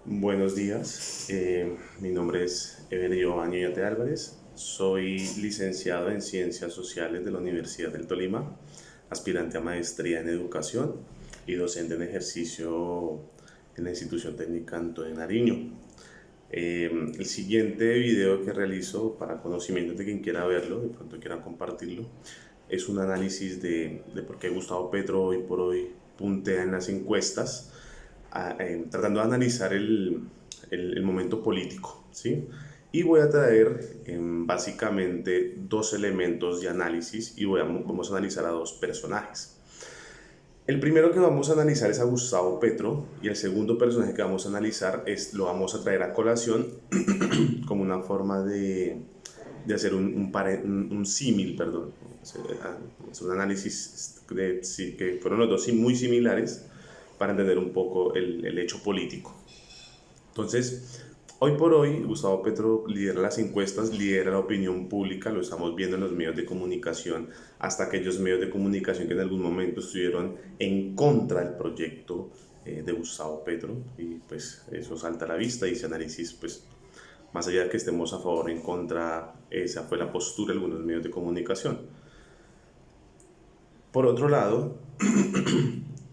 Buenos días, mi nombre es Everio Añoyate Álvarez, soy licenciado en Ciencias Sociales de la Universidad del Tolima, aspirante a maestría en Educación y docente en ejercicio en la Institución Técnica Anto de Nariño. El siguiente video que realizo para conocimiento de quien quiera verlo, de pronto quiera compartirlo, es un análisis de por qué Gustavo Petro hoy por hoy puntea en las encuestas, tratando de analizar el momento político, ¿sí? Y voy a traer básicamente dos elementos de análisis y vamos a analizar a dos personajes. El primero que vamos a analizar es a Gustavo Petro y el segundo personaje que vamos a analizar lo vamos a traer a colación como una forma de hacer un símil, perdón, hacer un análisis de sí, que fueron los dos muy similares para entender un poco el hecho político. Entonces, hoy por hoy, Gustavo Petro lidera las encuestas, lidera la opinión pública, lo estamos viendo en los medios de comunicación, hasta aquellos medios de comunicación que en algún momento estuvieron en contra del proyecto de Gustavo Petro, y pues eso salta a la vista y ese análisis, pues más allá de que estemos a favor o en contra, esa fue la postura de algunos medios de comunicación. Por otro lado,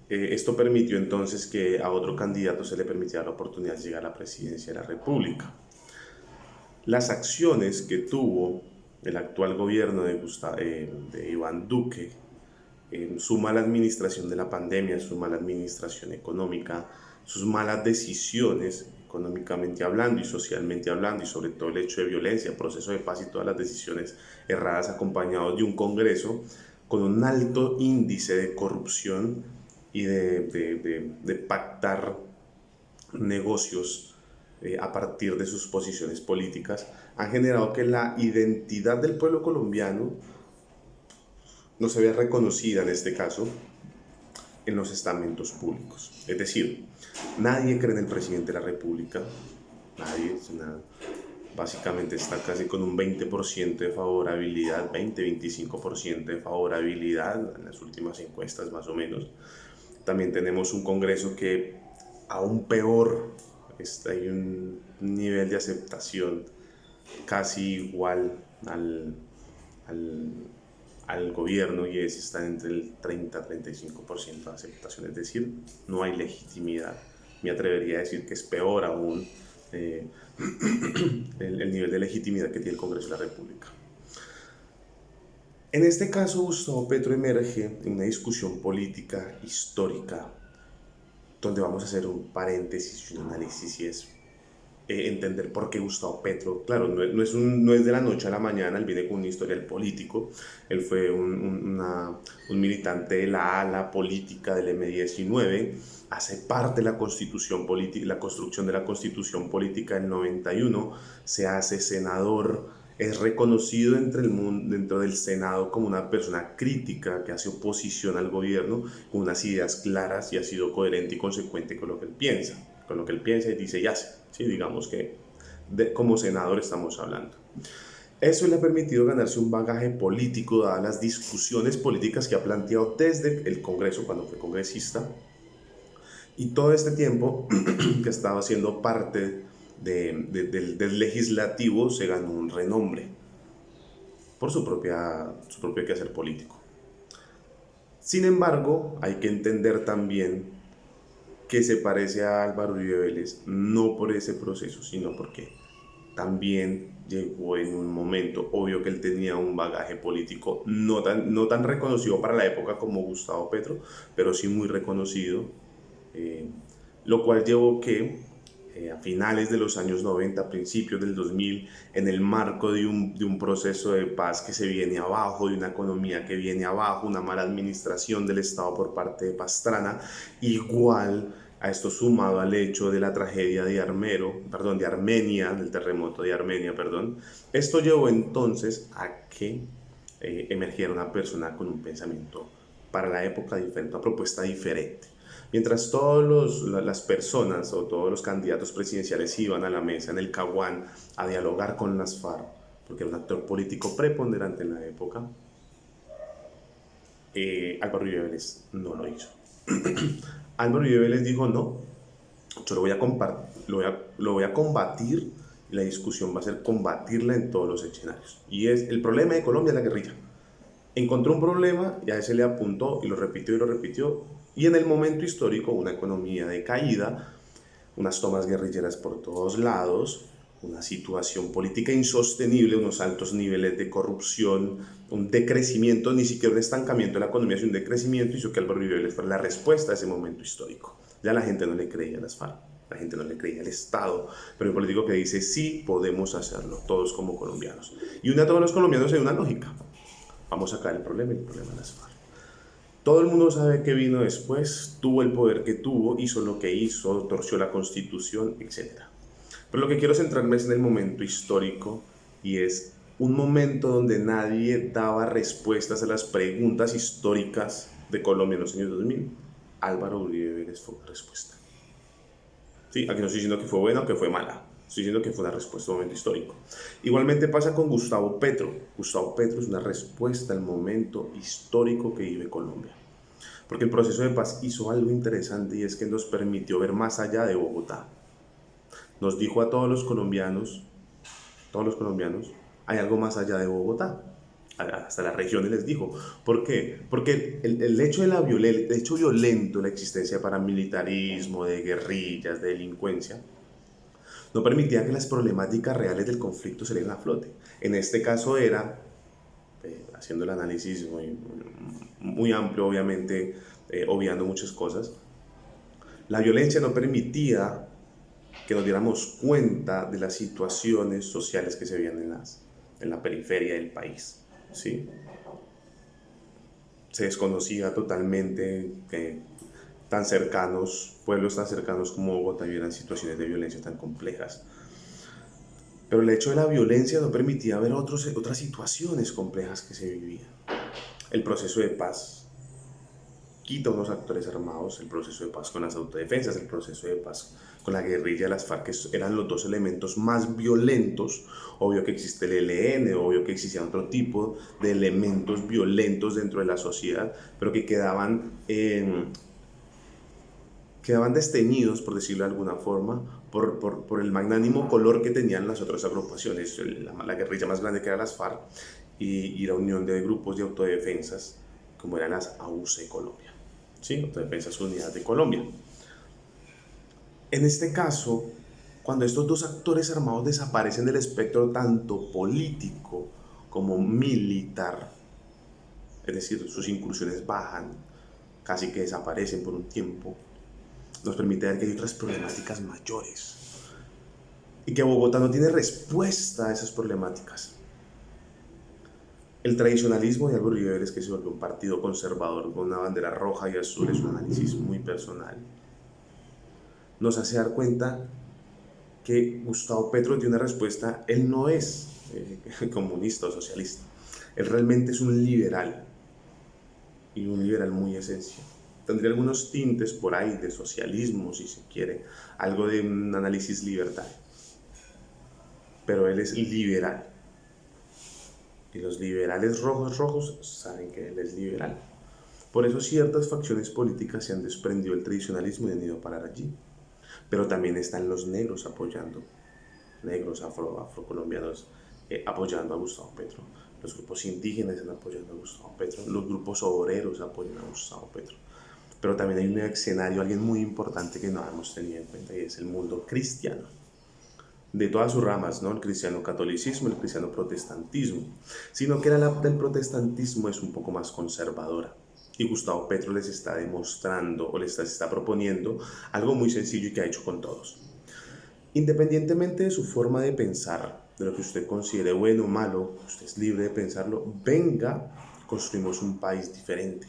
esto permitió entonces que a otro candidato se le permitiera la oportunidad de llegar a la presidencia de la República. Las acciones que tuvo el actual gobierno de Iván Duque, su mala administración de la pandemia, su mala administración económica, sus malas decisiones económicamente hablando y socialmente hablando, y sobre todo el hecho de violencia, proceso de paz y todas las decisiones erradas acompañados de un Congreso con un alto índice de corrupción y de pactar negocios a partir de sus posiciones políticas, han generado que la identidad del pueblo colombiano no se vea reconocida en este caso en los estamentos públicos. Es decir, nadie cree en el presidente de la República, nadie, básicamente está casi con un 20% de favorabilidad, 20-25% de favorabilidad en las últimas encuestas más o menos. También tenemos un Congreso que aún peor, hay un nivel de aceptación casi igual al, al gobierno y está entre el 30-35% de aceptación, es decir, no hay legitimidad. Me atrevería a decir que es peor aún eh, el nivel de legitimidad que tiene el Congreso de la República. En este caso, Gustavo Petro emerge en una discusión política histórica donde vamos a hacer un paréntesis y un análisis y es entender por qué Gustavo Petro, claro, no es de la noche a la mañana, él viene con un historial político, él fue un militante de la ala política del M-19, hace parte de la constitución política, la construcción de la constitución política del 91, se hace senador, es reconocido dentro del Senado como una persona crítica que hace oposición al gobierno con unas ideas claras y ha sido coherente y consecuente con lo que él piensa, y dice y hace. ¿Sí? Digamos que como senador estamos hablando. Eso le ha permitido ganarse un bagaje político dadas las discusiones políticas que ha planteado desde el Congreso cuando fue congresista y todo este tiempo que estaba siendo parte del legislativo se ganó un renombre por su propio quehacer político. Sin embargo, hay que entender también que se parece a Álvaro Uribe Vélez, no por ese proceso, sino porque también llegó en un momento, obvio que él tenía un bagaje político no tan reconocido para la época como Gustavo Petro, pero sí muy reconocido, eh, lo cual llevó que a finales de los años 90, principios del 2000, en el marco de un proceso de paz que se viene abajo, de una economía que viene abajo, una mala administración del Estado por parte de Pastrana, igual a esto sumado al hecho de la tragedia de Armenia, del terremoto de Armenia, perdón, esto llevó entonces a que emergiera una persona con un pensamiento para la época diferente, una propuesta diferente. Mientras las personas o todos los candidatos presidenciales iban a la mesa en el Caguán a dialogar con las FARC, porque era un actor político preponderante en la época, Álvaro Uribe Vélez no lo hizo. Álvaro Uribe Vélez dijo no, Yo lo voy a combatir, y la discusión va a ser combatirla en todos los escenarios. Y es el problema de Colombia es la guerrilla. Encontró un problema y a ese le apuntó y lo repitió y lo repitió. Y en el momento histórico, una economía de caída, unas tomas guerrilleras por todos lados, una situación política insostenible, unos altos niveles de corrupción, un decrecimiento, ni siquiera un estancamiento de la economía, sino un decrecimiento, hizo que Álvaro Uribe Vélez fuera la respuesta a ese momento histórico. Ya la gente no le creía a las FARC, la gente no le creía al Estado, pero un político que dice, sí, podemos hacerlo, todos como colombianos. Y une a todos los colombianos en una lógica. Vamos a sacar el problema de las FARC. Todo el mundo sabe que vino después, tuvo el poder que tuvo, hizo lo que hizo, torció la Constitución, etc. Pero lo que quiero centrarme es en el momento histórico, y es un momento donde nadie daba respuestas a las preguntas históricas de Colombia en los años 2000. Álvaro Uribe Vélez fue una respuesta. Sí, aquí no estoy diciendo que fue buena o que fue mala, estoy diciendo que fue una respuesta a un momento histórico. Igualmente pasa con Gustavo Petro. Gustavo Petro es una respuesta al momento histórico que vive Colombia. Porque el proceso de paz hizo algo interesante, y es que nos permitió ver más allá de Bogotá. Nos dijo a todos los colombianos, hay algo más allá de Bogotá. Hasta las regiones les dijo. ¿Por qué? Porque el hecho el hecho violento, la existencia de paramilitarismo, de guerrillas, de delincuencia, no permitía que las problemáticas reales del conflicto salieran a flote. En este caso era, haciendo el análisis muy amplio, obviamente, obviando muchas cosas, la violencia no permitía que nos diéramos cuenta de las situaciones sociales que se veían en la periferia del país. ¿Sí? Se desconocía totalmente que pueblos tan cercanos como Bogotá vivieran situaciones de violencia tan complejas. Pero el hecho de la violencia no permitía ver otras situaciones complejas que se vivían. El proceso de paz quita unos actores armados, el proceso de paz con las autodefensas, el proceso de paz con la guerrilla de las FARC, que eran los dos elementos más violentos. Obvio que existe el ELN, obvio que existían otro tipo de elementos violentos dentro de la sociedad, pero que quedaban desteñidos, por decirlo de alguna forma, por el magnánimo color que tenían las otras agrupaciones, la guerrilla más grande que era las FARC, y la unión de grupos de autodefensas, como eran las AUC Colombia. ¿Sí? Autodefensas Unidas de Colombia. En este caso, cuando estos dos actores armados desaparecen del espectro tanto político como militar, es decir, sus incursiones bajan, casi que desaparecen por un tiempo, nos permite ver que hay otras problemáticas mayores y que Bogotá no tiene respuesta a esas problemáticas. El tradicionalismo de Álvaro Uribe Vélez, que se volvió un partido conservador con una bandera roja y azul, es un análisis muy personal, nos hace dar cuenta que Gustavo Petro tiene una respuesta. Él no es comunista o socialista, él realmente es un liberal, y un liberal muy esencial. Tendría algunos tintes por ahí de socialismo, si se quiere, algo de un análisis libertario, pero él es liberal. Y los liberales rojos saben que él es liberal. Por eso ciertas facciones políticas se han desprendido del tradicionalismo y han ido a parar allí. Pero también están los negros apoyando, negros afrocolombianos apoyando a Gustavo Petro. Los grupos indígenas están apoyando a Gustavo Petro. Los grupos obreros apoyan a Gustavo Petro. Pero también hay un escenario, alguien muy importante que no hemos tenido en cuenta, y es el mundo cristiano, de todas sus ramas, ¿no? El cristiano catolicismo, el cristiano protestantismo, sino que la del protestantismo es un poco más conservadora. Y Gustavo Petro les está demostrando o les está proponiendo algo muy sencillo y que ha hecho con todos. Independientemente de su forma de pensar, de lo que usted considere bueno o malo, usted es libre de pensarlo, venga, construimos un país diferente.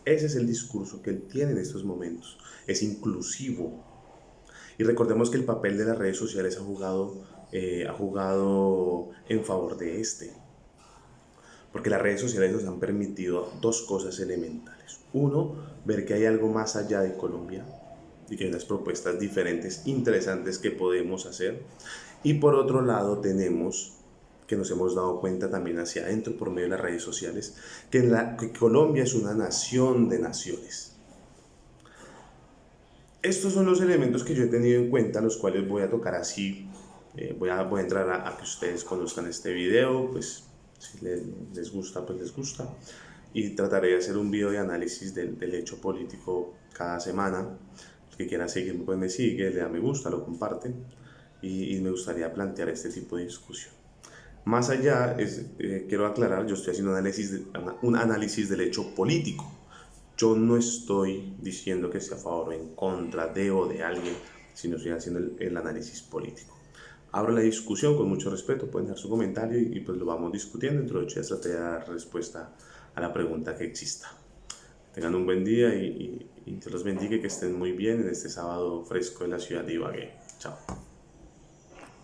Ese es el discurso que él tiene en estos momentos. Es inclusivo. Y recordemos que el papel de las redes sociales ha jugado en favor de este. Porque las redes sociales nos han permitido dos cosas elementales. Uno, ver que hay algo más allá de Colombia y que hay unas propuestas diferentes, interesantes que podemos hacer. Y por otro lado tenemos, que nos hemos dado cuenta también hacia adentro por medio de las redes sociales, que Colombia es una nación de naciones. estos son los elementos que yo he tenido en cuenta, los cuales voy a tocar así. Voy a entrar a que ustedes conozcan este video, pues si les gusta, pues les gusta. Y trataré de hacer un video de análisis del hecho político cada semana. El que quiera seguirme, pues me sigue, le da me gusta, lo comparte. Y me gustaría plantear este tipo de discusión. Más allá, quiero aclarar, yo estoy haciendo un análisis del hecho político. Yo no estoy diciendo que sea a favor o en contra de o de alguien, sino estoy haciendo el análisis político. Abro la discusión con mucho respeto, pueden dar su comentario y pues lo vamos discutiendo. Dentro de 8 días trataré de dar respuesta a la pregunta que exista. Tengan un buen día y Dios los bendiga y que estén muy bien en este sábado fresco en la ciudad de Ibagué. Chao.